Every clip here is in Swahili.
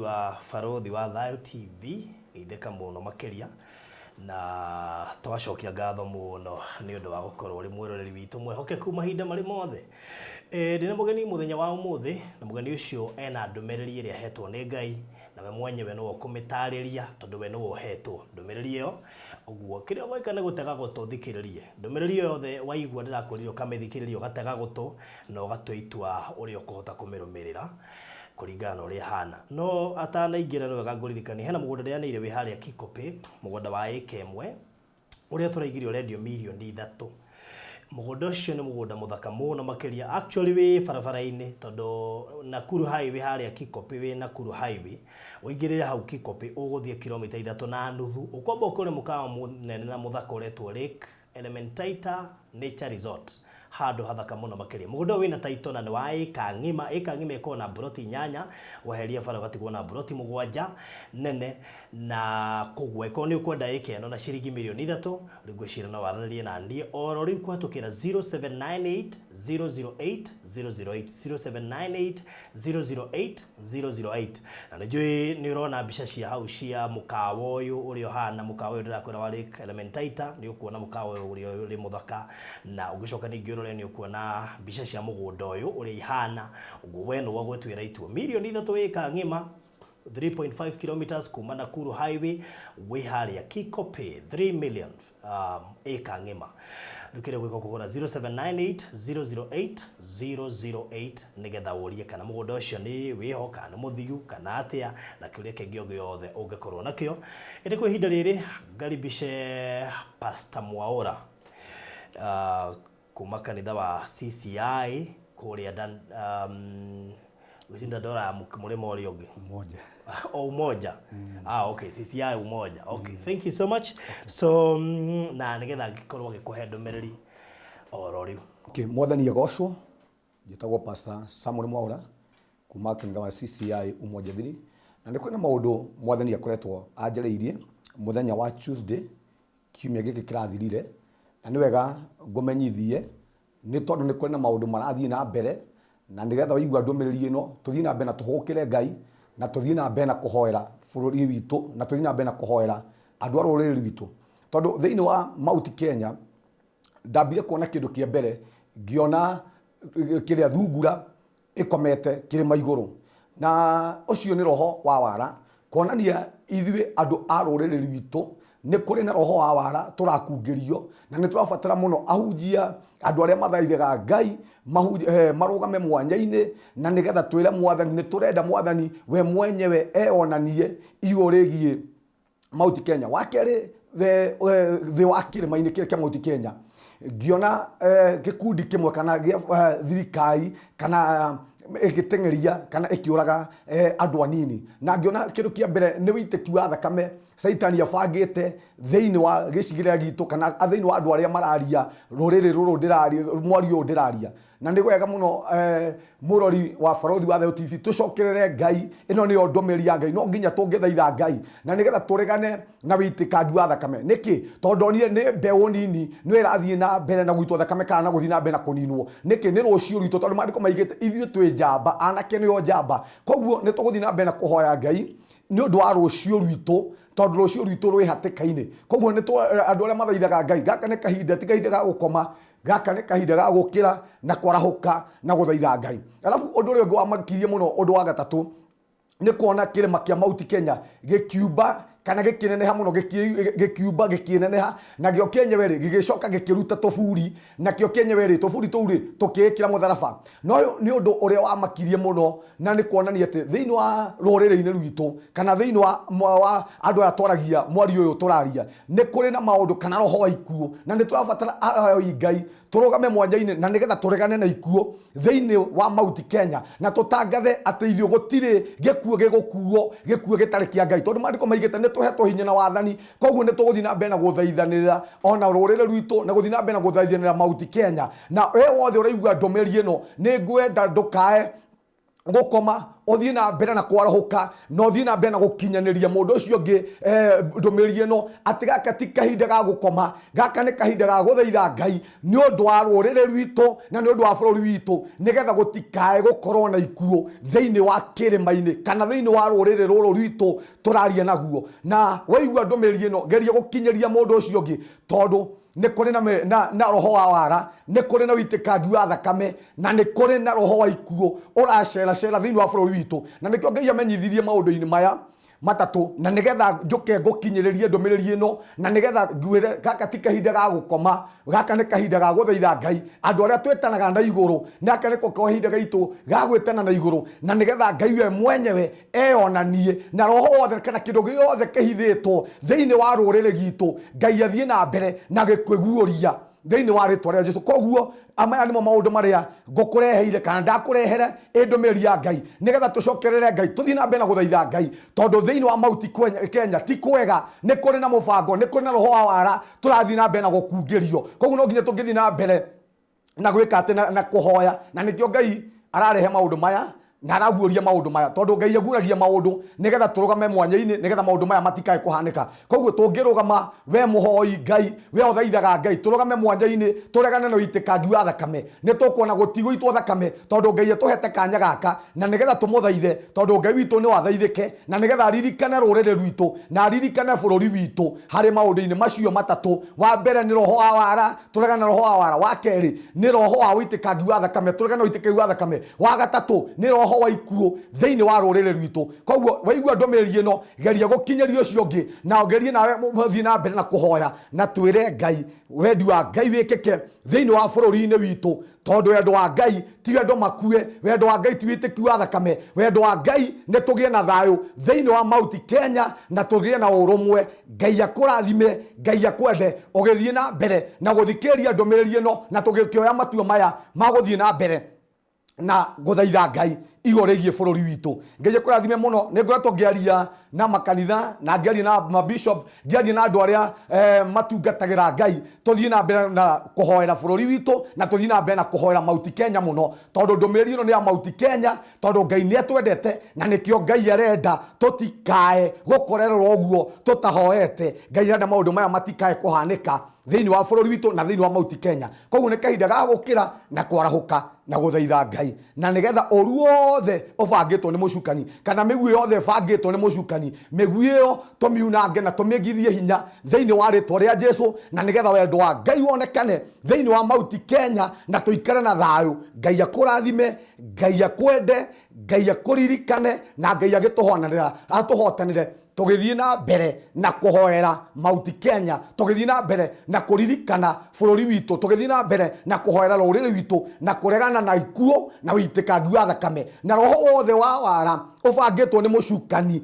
wa Barothi wa Thayo TV geitheka muno makiria na twacokia ngatho muno ni undu wa gukorwo uri mwiroreri witu mwehokeku mahinda mari mothe ndina mugeni muthenya wa umuthi na mugeni ucio ena ndumereri iria hetwo ni Ngai na we mwenyewe no kumitariria tondu we no hetwo ndumereri iyo uguo kiria gwika ni gutega gutu thikiririe ndumereri yothe waigua ndirakuririo kamithikiririe ugatega gutu na ugatwitua uri ukuhota kumirumirira kuringana uri hana no atanaingira no wega nguririkani hena mugunda rianire wi haria Kikope mugunda wa eka imwe uria turaigirio radio milioni 3 mugunda ucio ni mugunda muthaka muno makiria actually wi barabara-ini tondu Nakuru highway haria Kikope wi Nakuru highway uingirire hau Kikope uguthie kilomita 3.5 ukomba ukore mukawa munene na muthaka uretwo Lake Elementaita Nature Resort hado hathaka muno makiria mugunda wina taito na ni wa eka ngima iko na broti nyanya waheria bara gatigwo na broti mugwanja nene na kugwe ko ni ukwenda eka no na shiringi milioni 3 rigwicira no waranirie na ndie oro riu kwatukira 0798 008 008 0798 008 na njui ni urona mbica cia hau cia mukawa uyu uri ohana mukawa uyu ndirakwira wa Lake Elementaita ni ukuona mukawa uyu uri muthaka na ugicoka ni ngiro ni ukuona mbica cia mugunda uyu uri ihana uguo weno wa gwetwira itwa milioni 3 eka ngima 3.5 kilometers kuma Nakuru highway we haria Kikope 3 million eka ngima dukire gwiko kuhura 0798 008 nigetha urie kana mugunda ucio ni wiho kana muthiu kana atia na kiuria kingio giothe ungekorwo nakio indi kwa ihinda riri ngaribishe Pastor Mwaura kuma kanitha wa CCI kuria dan usinda dora mulimo uri ungi umoja umoja okay CCI umoja okay thank you so much so na nigetha gikorwo gikuhe ndumereri oro riu okay mwathani agocwo njitagwo Pastor Samuel Mwaura kuma kanitha wa CCI umoja thiri na ni kwina maundu mwathani akoretwo anjariirie muthenya wa Tuesday kiumia giki kirathirire na ni wega ngumenyithie ni tondu ni kwina maundu marathie na mbere na nigetha waigua ndumereri ino tuthie na mbere na tuhukire Ngai na tuthie na mbere na kuhoera bururi witu na tuthie na mbere na kuhoera andu a ruriri witu tondu thiini wa Mount Kenya ndambire kuona kindu kia mbere ngiona kiria thungura ikomete kirima iguru na ucio ni roho wa wara kuonania ithuĩ andu a ruriri witu ni kuri na roho wa wara turakungirio na ni turabatara muno ahunjia andu aria mathaithaga Ngai marugame mwanya-ini na nigetha twire mwathani ni turenda mwathani we mwenyewe eonanie igurigie Mount Kenya wakeri the wakirima-ini kia Mount Kenya ngiona gikundi kimwe kana thirikari kana igitengeria kana ikiuraga andu anini na ngiona kindu kia mbere ni witeki wa thakame Saitani yabangite thiini wa gicigira gitu kana thiini wa andu aria mararia ruriri ruru ndiraria mwario ndiraria na ndi gwega muno murori wa Barothi wa Thayo TV tucokerere Ngai ino ni ndomeri ya Ngai no nginya tungithaitha Ngai na nigetha turegane na witikangi wa thakame niki tondu onire ni mbeu nini ni irathie na mbere na gwitwo thakame kana guthie na mbere na kuninwo niki ni rucio rwito tondu mandiko maigite ithuĩ twi njamba anake nio njamba koguo ni tuguthie na mbere na kuhoya Ngai ni undu wa rucio rwito tondu rucio rwito rwi hatikaini koguo ni andu aria mathaithaga Ngai gaka ni kahinda ti kahinda ga gukoma gaka ni kahinda ga gukira na kwarahuka na guthaitha Ngai alafu undu uria ungi wamakirie muno undu wa gatatu ni kuona kirima kia Mount Kenya gikiumba kana gikineneha muno gikiumba gikineneha na gio kenyewe gigicoka gikiruta tofuri na kio kenyewe tofuri tuuri tukikira mutharaba no ni undu uria wamakirie muno na ni kuonania ati thiini wa ruriri-ini rwitu kana thiini wa andu atwaragia mwari uyu turaria ni kuri na maundu kana roho wa ikuo na ni turabatara Ngai turugame mwanya-ini na nigetha turegane na ikuo thiini wa Mount Kenya na tutangathe ati ithio gutire gikuo gikuo gitari kia Ngai tondu mandiko maigite ni tuhetwo hinya na wathani koguo ni tuguthie na mbere na guthaithanira ona ruriri rwitu na guthie na mbere na guthaithanira Mount Kenya na we wothe uraigua ndomeri ino ni ngwenda ndukae gukoma othie na mbere na kwarahuka no othie na mbere na gukinyaniria mundu ucio ngi ndumiriri ino ati gaka ti kahinda ga gukoma gaka ni kahinda ga guthaitha Ngai ni undu wa rurire rwitu na ni undu wa bururi witu nigetha gutikae gukorwo na ikuo thiini wa kirima-ini kana thiini wa rurire ruru rwitu turaria naguo na waigua ndumiriri ino geria gukinyiria mundu ucio ngi tondu ni kuri na roho wa wara ni kuri na witikangi wa thakame na ni kuri na roho wa ikuo uracera thiini wa bururi witu na nikio Ngai amenyithirie maundu-ini maya matatu na nigetha njuke ngukinyiririe ndumiriri ino na nigetha ngwire gaka ti kahinda ga gukoma gaka ni kahinda ga guthaitha Ngai andu aria twetanaga na iguru nake niko kahinda gaitu ga gwetana na iguru na nigetha Ngai we mwenyewe eyonanie na roho wothe kana kindu giothe kihithitwo thiini wa rurire gitu Ngai athie na mbere na gikuiguria thiini wa ritwa ria Jesu koguo amaya nimo maundu maria ngukureheire kana ndakurehere indumiriri ya Ngai nigetha tucokerere Ngai tuthie na mbere na guthaitha Ngai tondu thiini wa mauti Kenya ti kwega ni kuri na mubango ni kuri na roho wa wara turathie na mbere na gukungirio koguo no nginya tungithie na mbere na gwika ati na kuhoya na nikio Ngai ararehe maundu maya na araguoria maundu maya tondu Ngai aguragia maundu nigetha turugame mwanya-ini nigetha maundu maya matikae kuhanika koguo tungirugama we muhoi Ngai we uthaithaga Ngai turugame mwanya-ini turegane na witikangi wa thakame ni tukuona gutigwitwo thakame tondu Ngai atuhete kanya gaka na nigetha tumuthaithe tondu Ngai witu ni wathaithike na nigetha aririkane rurire rwitu na aririkane bururi witu hari maundu-ini macio matatu wa mbere ni roho wa wara turegane na roho wa wara wa keri ni roho wa witikangi wa thakame turegane na witikangi wa thakame wa gatatu ni roho wa ikuo thiini wa rurire rwitu koguo waigua ndumiriri ino geria gukinyiria ucio ngi na gerie nawe muthie na mbere na kuhoya na twire Ngai wendi wa Ngai wikike thiini wa bururi-ini witu tondu wendo wa Ngai ti wendo makue wendo wa Ngai ti witiki wa thakame wendo wa Ngai ni tugie na thayu thiini wa mauti Kenya na tugie na urumwe Ngai akurathime Ngai akwende ugithie na mbere na guthikiria ndumiriri ino na tugikioya matua maya maguthie na mbere na guthaitha Ngai igoregie bururi witu Ngai akurathime muno ni ngoretwo ngiaria na makanitha na ngiaria na mabishop ngiaria na andu aria matungatagira Ngai tuthie na mbere na kuhoera bururi witu na tuthie na mbere na kuhoera mauti Kenya muno tondu ndumiriri ino ni ya mauti Kenya tondu Ngai ni atwendete na nikio Ngai arenda tutikae gukorerwo uguo tutahoete Ngai arenda maundu maya matikae kuhanika thiini wa bururi witu na thiini wa mauti Kenya koguo ni kahinda ga gukira na kwarahuka na guthaitha Ngai na nigetha oru wothe ubangitwo ni mucukani kana miguu yothe bangitwo ni mucukani miguu iyo tumiunange na tumigithie hinya thiini wa ritwa ria Jesu na nigetha wendo wa Ngai wonekane thiini wa mauti Kenya na tuikare na thayu Ngai akurathime Ngai akwende Ngai akuririkane na Ngai agituhonanira atuhotanire tugithie na mbere na kuhoera mauti Kenya tugithie na mbere na kuririkana bururi witu tugithie na mbere na kuhoera rurire witu na kuregana na ikuo na witikangi wa thakame na roho wothe wa wara ubangitwo ni mucukani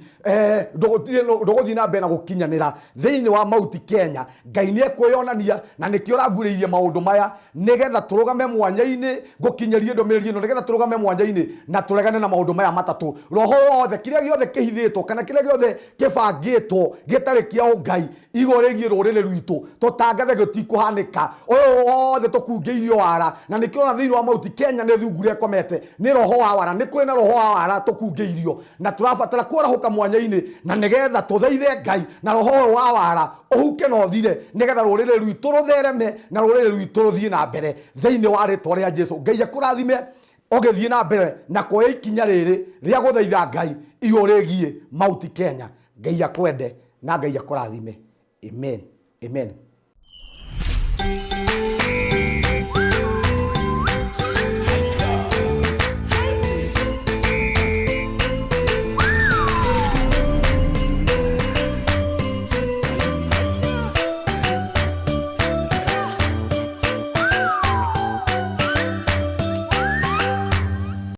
nduguthie na mbere na gukinyanira thiini wa mauti Kenya Ngai ni ekwiyonania na nikio ranguriirie maundu maya nigetha turugame mwanya-ini gukinyerie ndumiriri ino nigetha turugame mwanya-ini na turegane na maundu maya matatu roho wothe kiria giothe kihithitwo kana kiria giothe kibangitwo gitari kia Ngai igoregie rurire rwitu tutangathe gutikuhanika uyu wothe tukungeirio wara na nikio na thiini wa mauti Kenya ni thungura ekomete ni roho wa wara ni kwina roho wa wara tukungeirio na turabatara kwarahuka mwanya-ini na nigetha tuthaithe Ngai na roho wa wara uhuke no thire nigetha rurire rwitu ruthereme na rurire rwitu ruthie na mbere thiini wa ritwa ria Jesu Ngai akurathime ugithie na mbere na kuoya ikinya riri ria guthaitha Ngai igoregie mauti Kenya Ngai akwende na Ngai akurathime amen amen